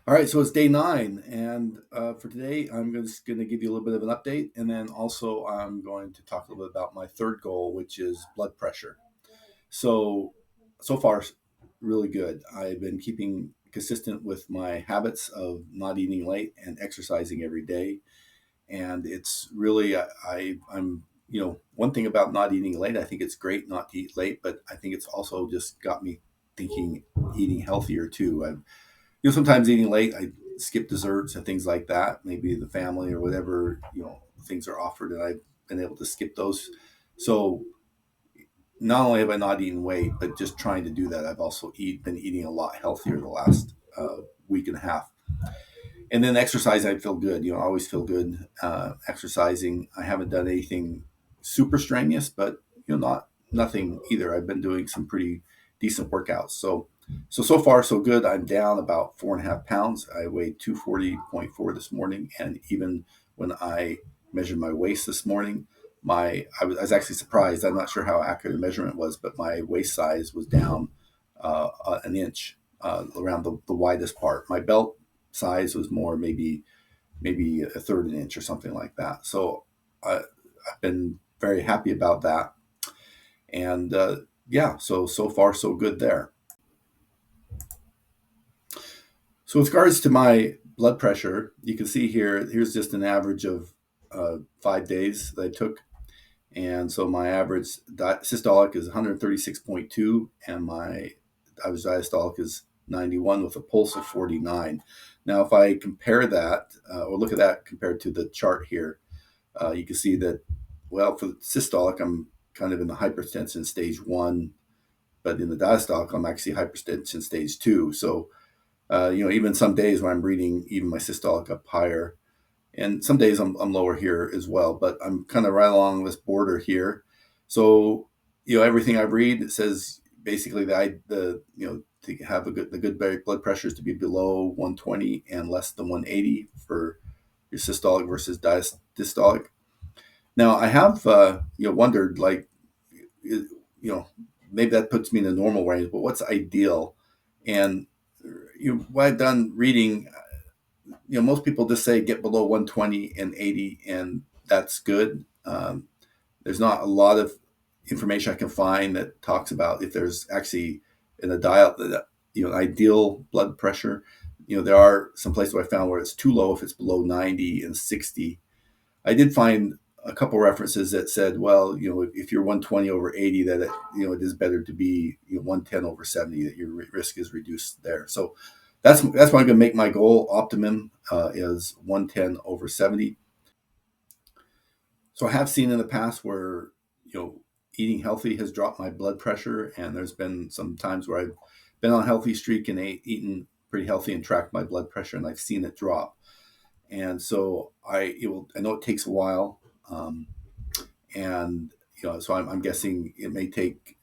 All right, so it's day 9, and for today, I'm just going to give you a little bit of an update, and then also I'm going to talk a little bit about my third goal, which is blood pressure. So, so far, really good. I've been keeping consistent with my habits of not eating late and exercising every day, and it's really I'm one thing about not eating late. I think it's great not to eat late, but I think it's also just got me thinking eating healthier too. Sometimes eating late, I skip desserts and things like that. Maybe the family or whatever, things are offered, and I've been able to skip those. So not only have I not eaten weight, but just trying to do that, I've also been eating a lot healthier the last week and a half. And then exercise, I feel good. I always feel good exercising. I haven't done anything super strenuous, but not nothing either. I've been doing some pretty decent workouts. So far so good. I'm down about 4.5 pounds. I weighed 240.4 this morning, and even when I measured my waist this morning, I was actually surprised. I'm not sure how accurate the measurement was, but my waist size was down an inch around the widest part. My belt size was more maybe a third an inch or something like that. So I've been very happy about that, and yeah, so far so good there. So with regards to my blood pressure, you can see here. Here's just an average of 5 days that I took, and so my average systolic is 136.2, and my average diastolic is 91 with a pulse of 49. Now, if I compare that or look at that compared to the chart here, you can see that, well, for the systolic, I'm kind of in the hypertension stage 1, but in the diastolic, I'm actually hypertension stage 2. So, even some days when I'm reading even my systolic up higher, and some days I'm lower here as well, but I'm kind of right along this border here. So, everything I read, it says basically that to have the good blood pressure is to be below 120 and less than 180 for your systolic versus diastolic. Now, I have wondered, like, you know maybe that puts me in the normal range, but what's ideal? And what I've done reading, most people just say get below 120 and 80, and that's good. There's not a lot of information I can find that talks about if there's actually in a diet that ideal blood pressure. There are some places where I found where it's too low if it's below 90 and 60. I did find a couple references that said, well, if you're 120 over 80, that it is better to be 110 over 70, that your risk is reduced there. So that's why I'm going to make my goal optimum is 110 over 70. So I have seen in the past where eating healthy has dropped my blood pressure, and there's been some times where I've been on a healthy streak and eaten pretty healthy and tracked my blood pressure, and I've seen it drop. And so I know it takes a while, and so I'm guessing it may take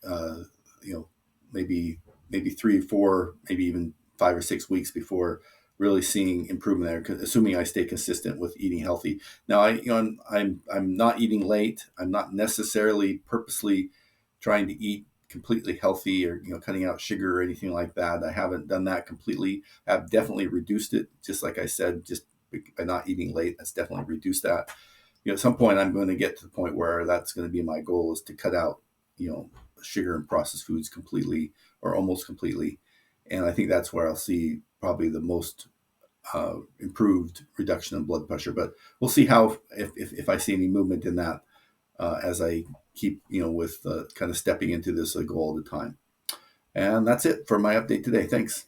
you know maybe 3 or 4, maybe even 5 or 6 weeks before really seeing improvement there. Assuming I stay consistent with eating healthy. Now I'm not eating late. I'm not necessarily purposely trying to eat completely healthy or cutting out sugar or anything like that. I haven't done that completely. I've definitely reduced it, just like I said, just by not eating late. That's definitely reduced that. At some point I'm going to get to the point where that's going to be my goal, is to cut out sugar and processed foods completely or almost completely. And I think that's where I'll see probably the most improved reduction in blood pressure. But we'll see how if I see any movement in that as I keep with kind of stepping into this goal at a time. And that's it for my update today. Thanks.